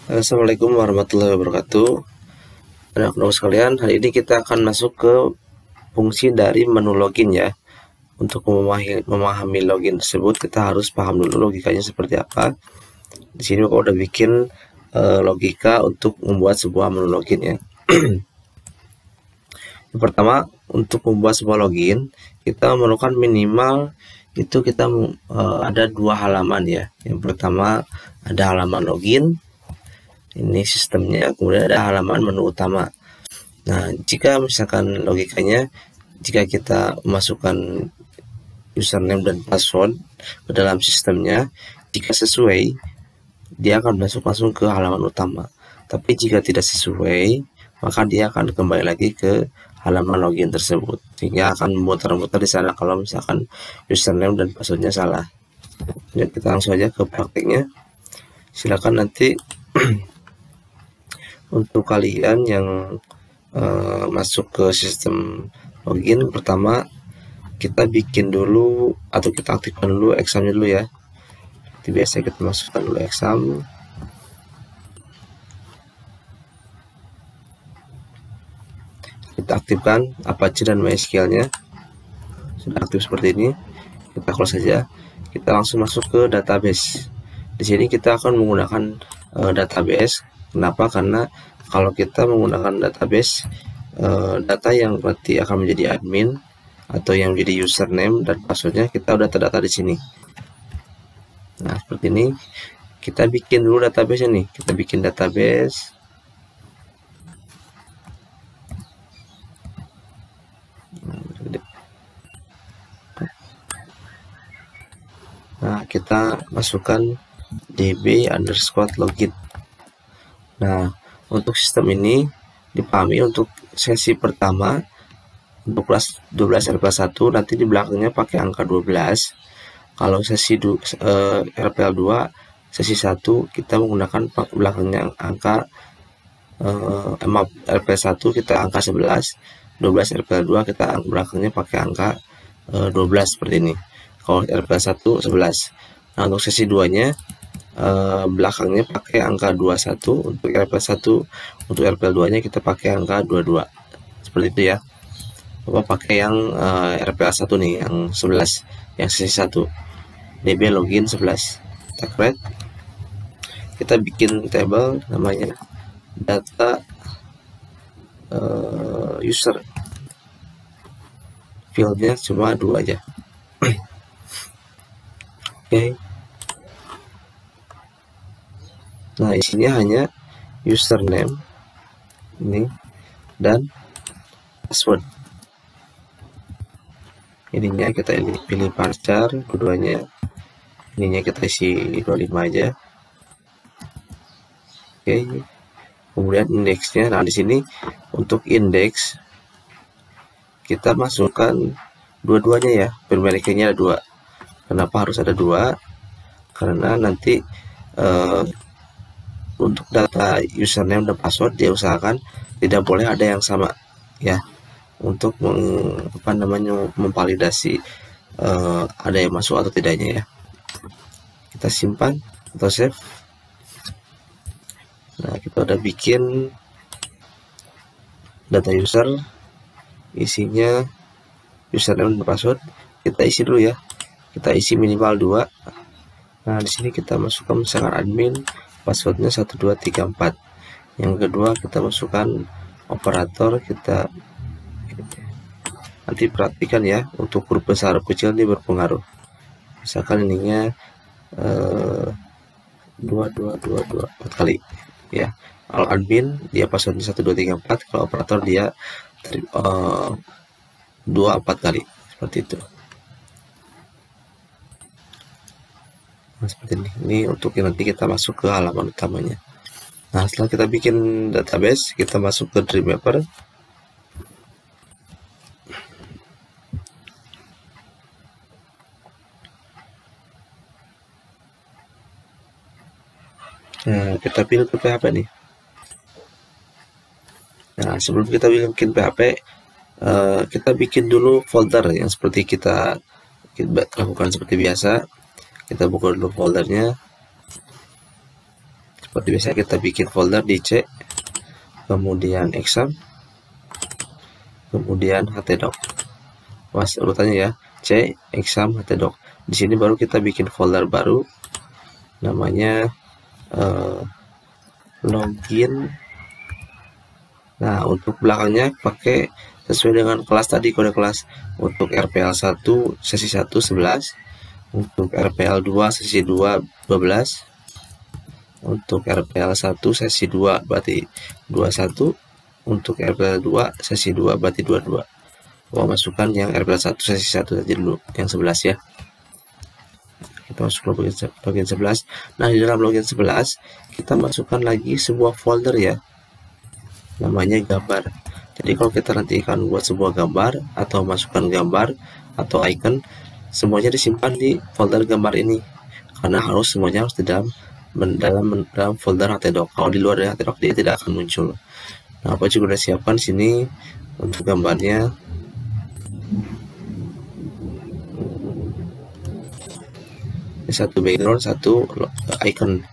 Assalamualaikum warahmatullahi wabarakatuh. Anak-anak sekalian, hari ini kita akan masuk ke fungsi dari menu login ya. Untuk memahami login tersebut, kita harus paham dulu logikanya seperti apa. Di sini aku udah bikin logika untuk membuat sebuah menu login ya. Yang pertama, untuk membuat sebuah login, kita memerlukan minimal itu kita ada dua halaman ya. Yang pertama ada halaman login. Ini sistemnya, kemudian ada halaman menu utama. Nah, jika misalkan logikanya, jika kita masukkan username dan password ke dalam sistemnya, jika sesuai, dia akan masuk langsung ke halaman utama. Tapi jika tidak sesuai, maka dia akan kembali lagi ke halaman login tersebut, sehingga akan memutar-mutar di sana kalau misalkan username dan passwordnya salah. Jadi kita langsung aja ke praktiknya. Silakan nanti untuk kalian yang masuk ke sistem login, pertama kita bikin dulu atau kita aktifkan dulu examnya dulu ya. Seperti biasa kita masukkan dulu exam. Kita aktifkan Apache dan MySQL-nya. Sudah aktif seperti ini, kita close saja. Kita langsung masuk ke database. Di sini kita akan menggunakan database. Kenapa? Karena kalau kita menggunakan database, data yang nanti akan menjadi admin atau yang menjadi username dan passwordnya kita udah terdata di sini. Nah, seperti ini. Kita bikin dulu database nih. Kita bikin database. Nah, kita masukkan db_login. Nah, untuk sistem ini dipahami untuk sesi pertama untuk kelas 12 RPL 1 nanti di belakangnya pakai angka 12. Kalau sesi RPL 2 sesi 1 kita menggunakan belakangnya angka RPL 1 kita angka 11, 12 RPL 2 kita belakangnya pakai angka 12 seperti ini. Kalau RPL 1 11. Nah, untuk sesi 2-nya belakangnya pakai angka 21 untuk RPL 1, untuk RPL 2-nya kita pakai angka 22. Seperti itu ya. Bapak pakai yang RPL 1 nih, yang 11, yang sesi 1. DB login 11. Kita create. Kita bikin table namanya data user. Fieldnya cuma 2 aja. Oke. Nah, isinya hanya username ini dan password. Ininya kita pilih varchar, keduanya. Ininya kita isi 25 aja. Oke. Kemudian indeksnya. Nah, di sini untuk indeks kita masukkan dua-duanya ya. Primary key-nya ada 2. Kenapa harus ada 2? Karena nanti untuk data username dan password dia usahakan tidak boleh ada yang sama ya, untuk memvalidasi ada yang masuk atau tidaknya ya. Kita simpan atau save. Nah, kita udah bikin data user, isinya username dan password. Kita isi dulu ya. Kita isi minimal 2. Nah, di sini kita masukkan misalkan admin, passwordnya 1234. Yang kedua kita masukkan operator. Kita nanti perhatikan ya, untuk huruf besar huruf kecil ini berpengaruh. Misalkan ininya 4 kali ya. Kalau admin dia passwordnya 1234, kalau operator dia 24 kali, seperti itu. Nah, seperti ini. Ini untuk nanti kita masuk ke halaman utamanya. Nah, setelah kita bikin database, kita masuk ke Dreamweaver. Nah, kita pilih ke PHP nih. Nah, sebelum kita bikin PHP, kita bikin dulu folder yang seperti kita lakukan seperti biasa. Kita buka dulu foldernya Seperti biasa kita bikin folder di C, kemudian exam, kemudian htdoc. Urutannya ya, C, exam, htdoc. Di sini baru kita bikin folder baru, namanya login. Nah, untuk belakangnya pakai sesuai dengan kelas tadi, kode kelas. Untuk RPL 1 sesi 1 11, untuk RPL 2 sesi 2 12, untuk RPL 1 sesi 2 berarti 21, untuk RPL 2 sesi 2 berarti 22. Masukkan yang RPL 1 sesi 1 saja dulu, yang 11 ya. Kita masuk login 11. Nah, di dalam login 11 kita masukkan lagi sebuah folder ya, namanya gambar. Jadi kalau kita nanti akan buat sebuah gambar atau masukkan gambar atau icon, semuanya disimpan di folder gambar ini, karena semuanya harus di dalam folder htdoc. Kalau di luar dari htdoc dia tidak akan muncul. Nah, apa juga udah siapkan sini untuk gambarnya. Satu background, satu icon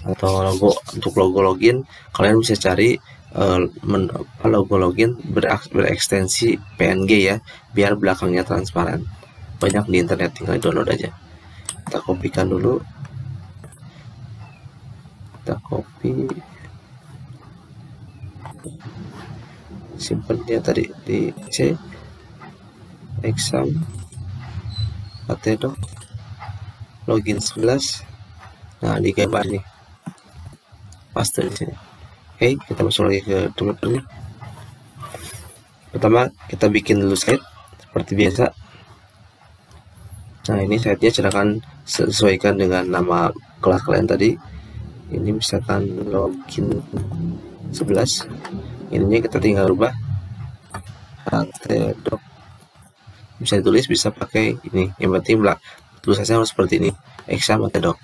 atau logo. Untuk logo login kalian bisa cari logo login berekstensi PNG ya, biar belakangnya transparan. Banyak di internet, tinggal download aja. Kita kopikan dulu, kita copy, simpan dia tadi di C, exam, htdoc, login 11. Nah, di gambar nih, paste di sini. Oke, kita masuk lagi ke developernya. Pertama kita bikin dulu site seperti biasa. Nah, ini site-nya silakan sesuaikan dengan nama kelas kalian tadi. Ini misalkan login 11. Ininya kita tinggal rubah htdoc. Bisa ditulis, bisa pakai ini. Yang penting tulisannya harus seperti ini, exam htdoc.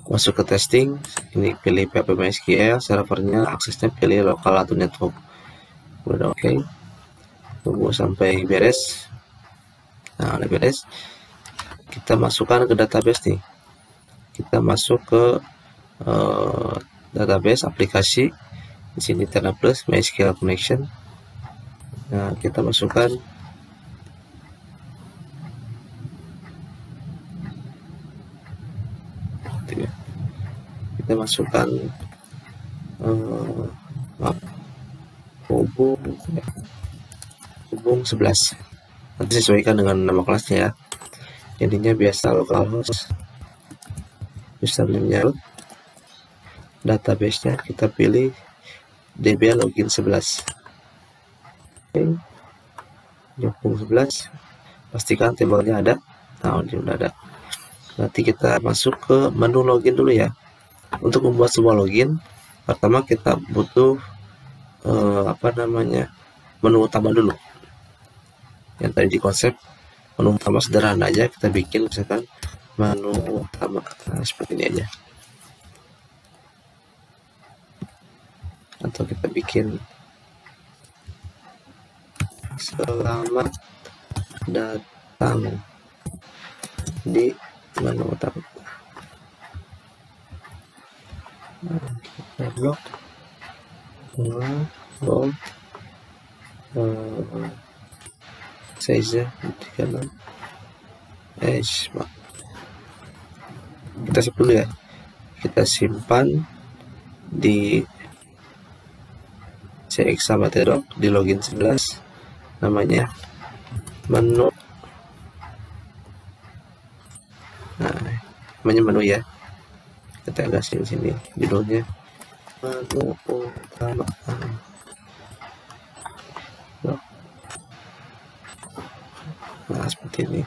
Masuk ke testing, ini pilih PHP MySQL, servernya, aksesnya pilih lokal atau network. Udah oke. Tunggu sampai beres. Nah, udah beres. Kita masukkan ke database nih. Kita masuk ke database aplikasi. Di sini Terna Plus MySQL connection. Nah, kita masukkan hubung 11. Nanti sesuaikan dengan nama kelasnya ya. Jadinya biasa localhost, username-nya root, database-nya kita pilih DB login 11. Oke, hubung 11, pastikan tabelnya ada. Nah, ini udah ada. Nanti kita masuk ke menu login dulu ya. Untuk membuat sebuah login, pertama kita butuh menu utama dulu. Yang tadi di konsep menu utama sederhana aja, kita bikin misalkan menu utama. Nah, seperti ini aja. Atau kita bikin selamat datang di menu utama. Kita blok bold size 36 kita save dulu ya. Kita simpan di CX sama htdoc di login 11, namanya menu. Nah, namanya menu ya. Kita gasin sini judulnya menu utama. Nah, seperti ini.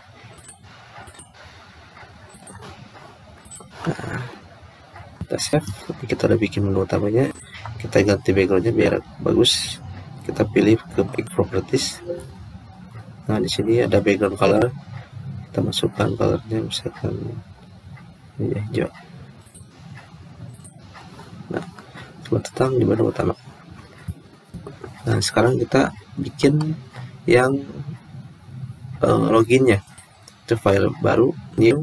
Nah, kita save. Kita udah bikin menu utamanya. Kita ganti backgroundnya biar bagus. Kita pilih ke pick properties. Nah, di sini ada background color. Kita masukkan colornya misalkan hijau. Nah, selamat datang di menu utama. Nah, sekarang kita bikin yang loginnya. Itu file baru, new.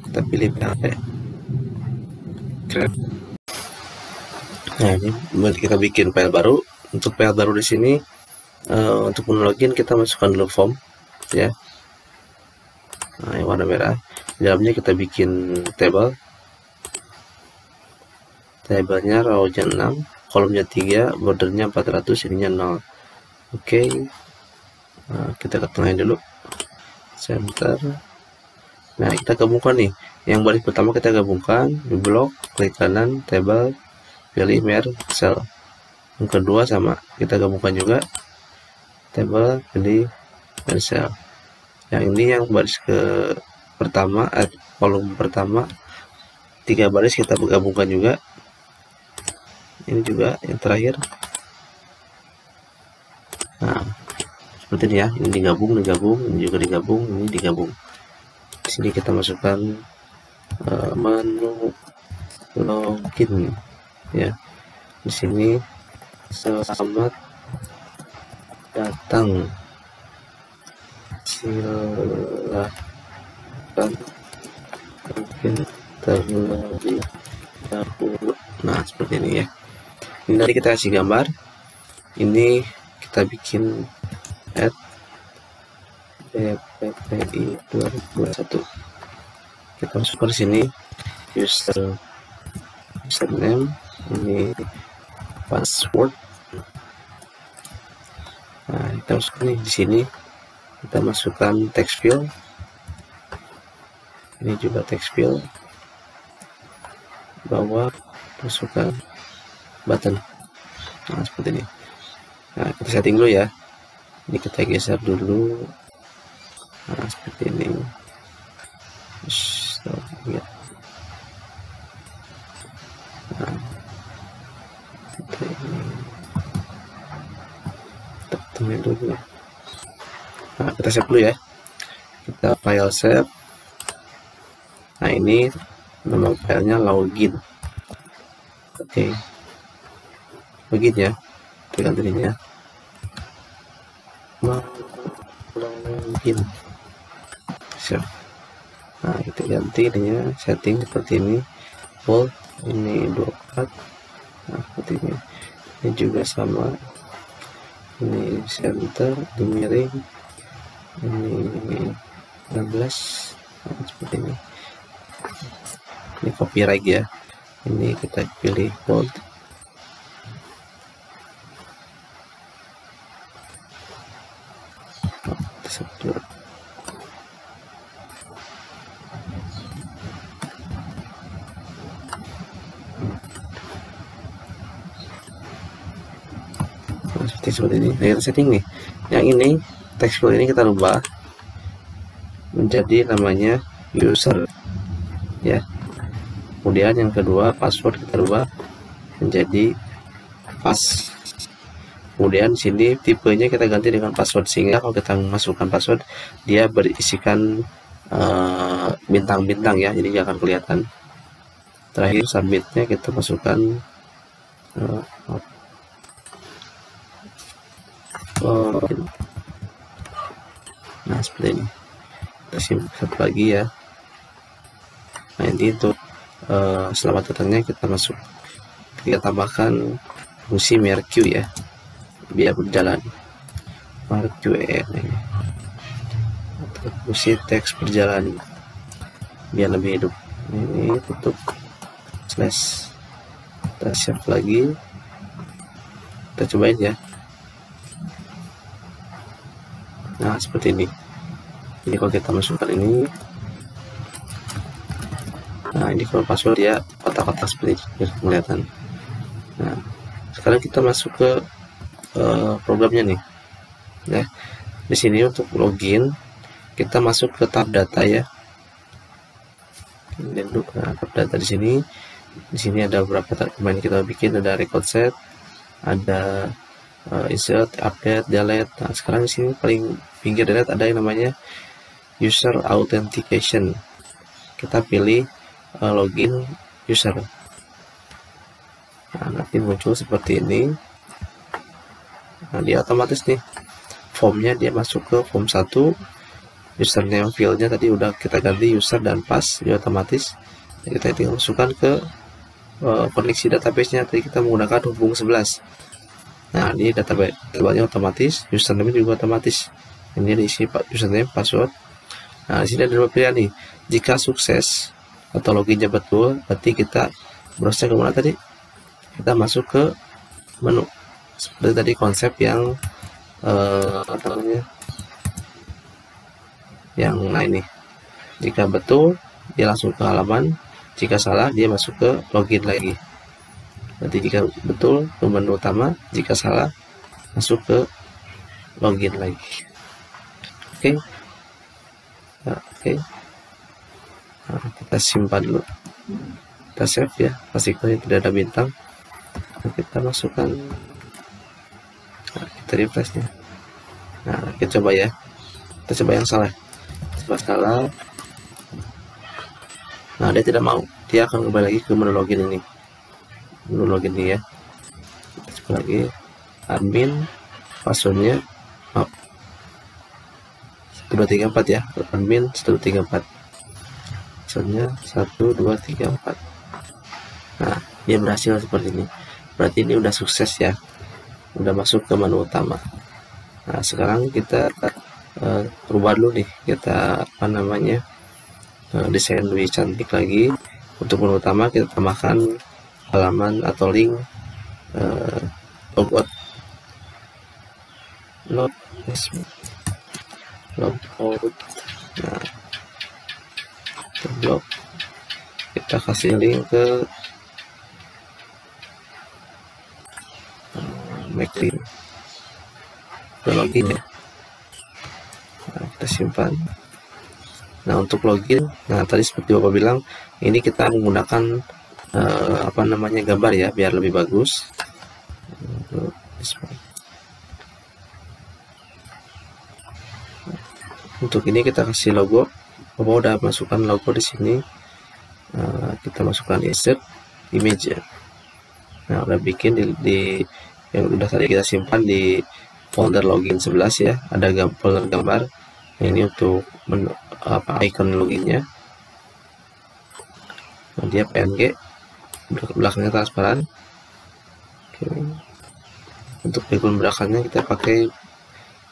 Kita pilih PHP create. Nah, ini kita bikin file baru. Untuk file baru di sini untuk login kita masukkan dulu form ya. Nah, yang warna merah. Di dalamnya kita bikin table. Tabelnya row-nya 6, kolomnya 3, bordernya 400, ininya 0. Oke. Nah, kita ketengahkan dulu. Center. Nah, kita gabungkan nih. Yang baris pertama kita gabungkan di blok, klik kanan, table, pilih merge cell. Yang kedua sama, kita gabungkan juga table, pilih merge cell. Yang ini yang baris ke pertama, kolom pertama, 3 baris kita gabungkan juga. Ini juga yang terakhir. Nah, seperti ini ya. Ini digabung, ini juga digabung, ini digabung. Di sini kita masukkan menu login ya. Di sini selamat datang, silakan login terlebih dahulu. Nah, seperti ini ya. Ini tadi kita kasih gambar. Ini kita bikin add BPPI 2021. Kita masukkan di sini username, ini password. Nah, kita masukkan nih di sini. Kita masukkan text field. Ini juga text field. Bawah masukkan button. Nah, seperti ini. Nah, kita setting dulu ya. Ini kita geser dulu. Nah, seperti ini. Ya. Nah, seperti ini. Kita temuin dulu ya. Nah, kita save dulu ya. Kita file save. Nah, ini nama filenya login. Oke. Login ya. Kita ganti ini ya. Login. Siap. Nah, kita ganti ininya, setting seperti ini. Bold, ini 24. Nah, seperti ini. Ini juga sama. Ini center, ini miring. Ini 16. Nah, seperti ini. Ini copyright ya. Ini kita pilih bold. Satu. Seperti ini. Nah, kita setting nih. Yang ini text field ini kita rubah menjadi namanya user ya. Kemudian yang kedua password kita rubah menjadi pass. Kemudian sini tipenya kita ganti dengan password, sehingga kalau kita masukkan password dia berisikan bintang-bintang ya, jadi nggak akan kelihatan. Terakhir submitnya kita masukkan nah, seperti ini. Kita simpan satu lagi ya. Nah, ini untuk selamat datangnya kita tambahkan fungsi merge ya, biar berjalan. Merge ini atau fungsi teks berjalan biar lebih hidup. Ini tutup slash. Kita save lagi, kita cobain ya. Nah, seperti ini. Jadi kalau kita masukkan ini, nah ini kalau password ya kotak-kotak seperti ini kelihatan. Nah, sekarang kita masuk ke programnya nih. Nah, di sini untuk login kita masuk ke tab data ya. Dan tab data di sini. Di sini ada beberapa domain kita bikin, ada record set, ada insert, update, delete. Nah, sekarang di sini paling pinggir delete ada yang namanya user authentication. Kita pilih login user. Nah, nanti muncul seperti ini. Nah, dia otomatis nih formnya dia masuk ke form 1. Username fieldnya tadi udah kita ganti user dan pass, dia otomatis. Kita tinggal masukkan ke koneksi database-nya tadi kita menggunakan hubung 11. Nah, ini database-nya otomatis, username juga otomatis. Ini diisi username, password. Nah, di sini ada dua pilihan nih. Jika sukses atau loginnya betul, berarti kita browse ke mana tadi? Kita masuk ke menu. Seperti tadi konsep yang nah ini. Jika betul, dia langsung ke halaman. Jika salah, dia masuk ke login lagi. Berarti jika betul ke menu utama, jika salah masuk ke login lagi. Oke. Nah, oke. Nah, kita simpan dulu. Kita save ya. Pastikan tidak ada bintang. Nah, kita masukkan. Nah, kita refreshnya. Nah, kita coba ya. Kita coba yang salah. Coba salah. Nah, dia tidak mau. Dia akan kembali lagi ke menu login ini. Menu login ini ya. Kita coba lagi. Admin. Passwordnya. 1234 ya. Admin 1234. Passwordnya 1234. Nah, dia berhasil seperti ini. Berarti ini udah sukses ya. Udah masuk ke menu utama. Nah, sekarang kita rubah dulu nih. Kita desain lebih cantik lagi. Untuk menu utama kita tambahkan halaman atau link logout. Logout. Nah, blog. Kita kasih link ke MacLean. Login ya. Nah, kita simpan. Nah, untuk login, nah tadi seperti Bapak bilang, ini kita menggunakan gambar ya, biar lebih bagus. Untuk ini kita kasih logo. Bapak udah masukkan logo di sini. Kita masukkan insert image ya. Nah, udah bikin di yang udah tadi kita simpan di folder login 11 ya. Ada folder gambar. Nah, ini untuk icon loginnya. Nah, dia PNG, belakangnya transparan. Oke. Untuk background belakangnya kita pakai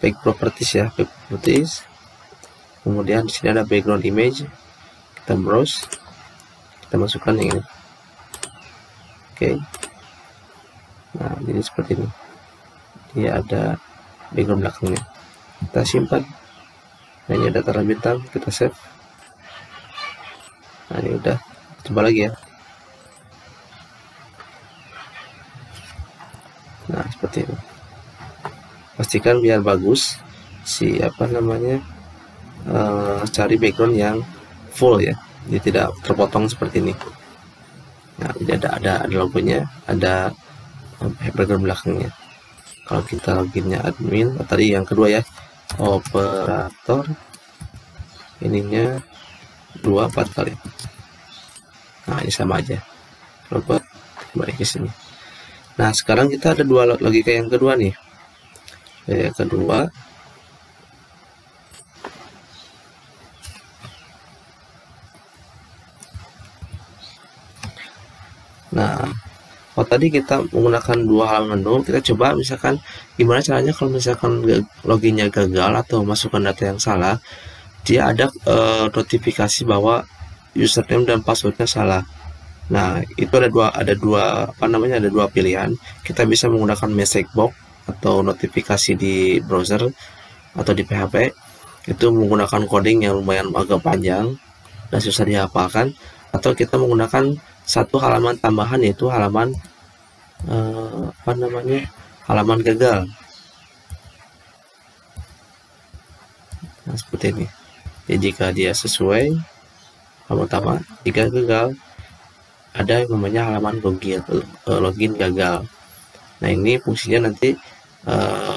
back properties ya, back properties. Kemudian di sini ada background image. Kita browse, kita masukkan yang ini. Oke. Nah, jadi seperti ini. Dia ada background belakangnya. Kita simpan. Nah, ini ada tanda bintang, kita save. Nah, ini udah. Coba lagi ya. Nah, seperti ini. Pastikan biar bagus si cari background yang full ya, jadi tidak terpotong seperti ini. Nah, jadi ada logonya, ada background belakangnya. Kalau kita loginnya admin, tadi yang kedua ya, operator, ininya 24 kali. Nah, ini sama aja. Coba kembali ke sini. Nah, sekarang kita ada dua logika yang kedua nih. Yang kedua, nah, kalau tadi kita menggunakan dua halaman dulu, kita coba misalkan gimana caranya kalau misalkan loginnya gagal atau masukkan data yang salah, dia ada notifikasi bahwa username dan passwordnya salah. Nah, itu ada dua pilihan. Kita bisa menggunakan message box atau notifikasi di browser atau di PHP. Itu menggunakan coding yang lumayan agak panjang dan susah dihafalkan, atau kita menggunakan satu halaman tambahan, yaitu halaman halaman gagal. Nah, seperti ini. Jadi jika dia sesuai halaman utama, jika gagal ada yang namanya halaman login gagal. Nah, ini fungsinya nanti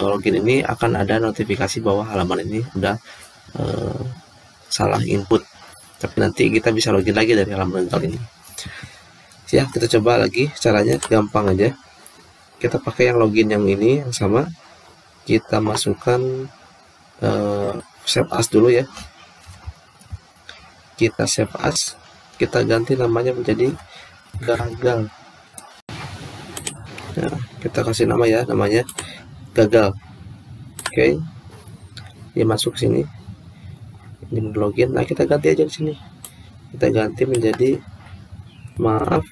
login ini akan ada notifikasi bahwa halaman ini udah salah input, tapi nanti kita bisa login lagi dari halaman gagal ini ya. Kita coba lagi, caranya gampang aja. Kita pakai yang login yang ini yang sama, kita masukkan save as dulu ya. Kita save as, kita ganti namanya menjadi gagal. Nah, kita kasih nama ya, namanya gagal. Oke, dia masuk sini, ini login. Nah, kita ganti aja di sini, kita ganti menjadi maaf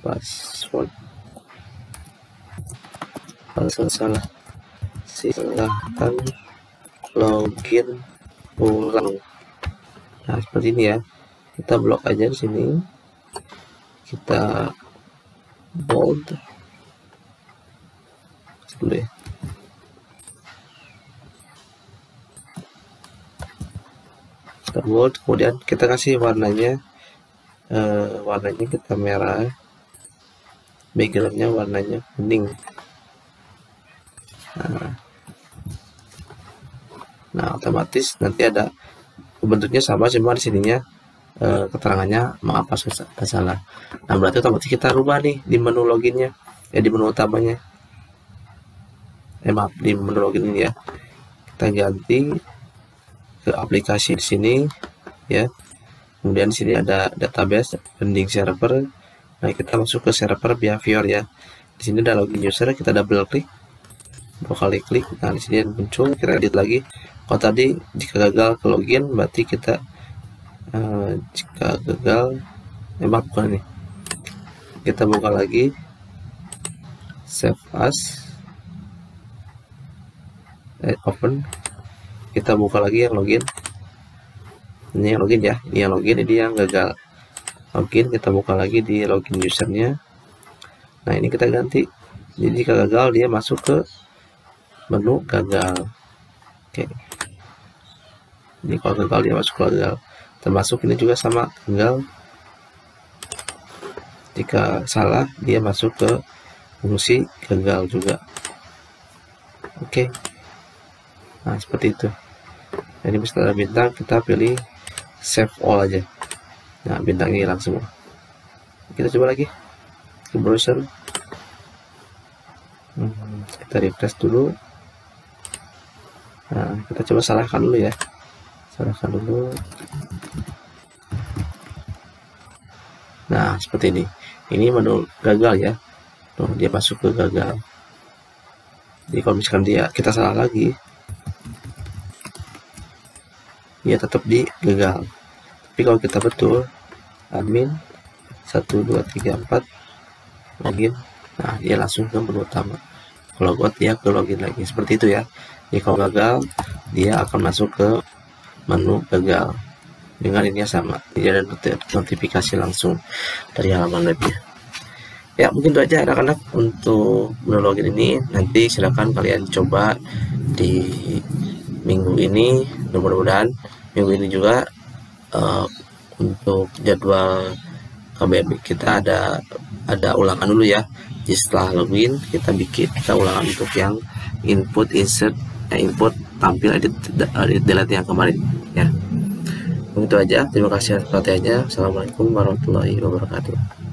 password salah, silahkan login ulang. Nah, seperti ini ya, kita blok aja di sini, kita bold dulu ya. Kita bold, kemudian kita kasih warnanya, warnanya kita merah, backgroundnya warnanya kuning. Nah, otomatis nanti ada bentuknya sama, cuma di sininya keterangannya maaf password salah. Nah, berarti otomatis kita rubah nih di menu loginnya, di menu utamanya. Maaf, di menu login ini ya. Kita ganti ke aplikasi di sini ya. Kemudian di sini ada database, pending server. Nah, kita masuk ke server behavior ya. Di sini ada login user, kita double klik, dua kali klik. Nah, di sini muncul, kita edit lagi. Kalau tadi jika gagal ke login, berarti kita jika gagal, bukan nih. Kita buka lagi, save as, open. Kita buka lagi yang login. Ini yang login ya, ini yang login, ini yang gagal. Login, kita buka lagi di login usernya. Nah, ini kita ganti. Jadi jika gagal, dia masuk ke menu gagal. Oke. Ini kalau gagal dia masuk ke gagal. Termasuk ini juga sama, gagal. Jika salah, dia masuk ke fungsi gagal juga. Oke. Nah, seperti itu. Jadi setelah bintang, kita pilih save all aja. Nah, bintangnya hilang semua. Kita coba lagi ke browser. Kita refresh dulu. Nah, kita coba salahkan dulu ya. Salahkan dulu. Nah, seperti ini. Ini menu gagal ya. Tuh, dia masuk ke gagal. Jadi kalau misalkan kita salah lagi, dia tetap di gagal. Tapi kalau kita betul, admin 1 2 3 4 login, nah dia langsung ke menu utama. Kalau buat dia ke login lagi, seperti itu ya. Jadi kalau gagal, dia akan masuk ke menu gagal. Dengan ini sama, tidak ada notifikasi langsung dari halaman webnya. Ya, mungkin itu aja anak-anak untuk menu login ini. Nanti silakan kalian coba di minggu ini. Mudah-mudahan minggu ini juga untuk jadwal KBM kita ada ulangan dulu ya. Jadi setelah login kita ulangan untuk yang input insert, input tampil edit delete yang kemarin ya. Begitu aja. Terima kasih atas perhatiannya. Assalamualaikum warahmatullahi wabarakatuh.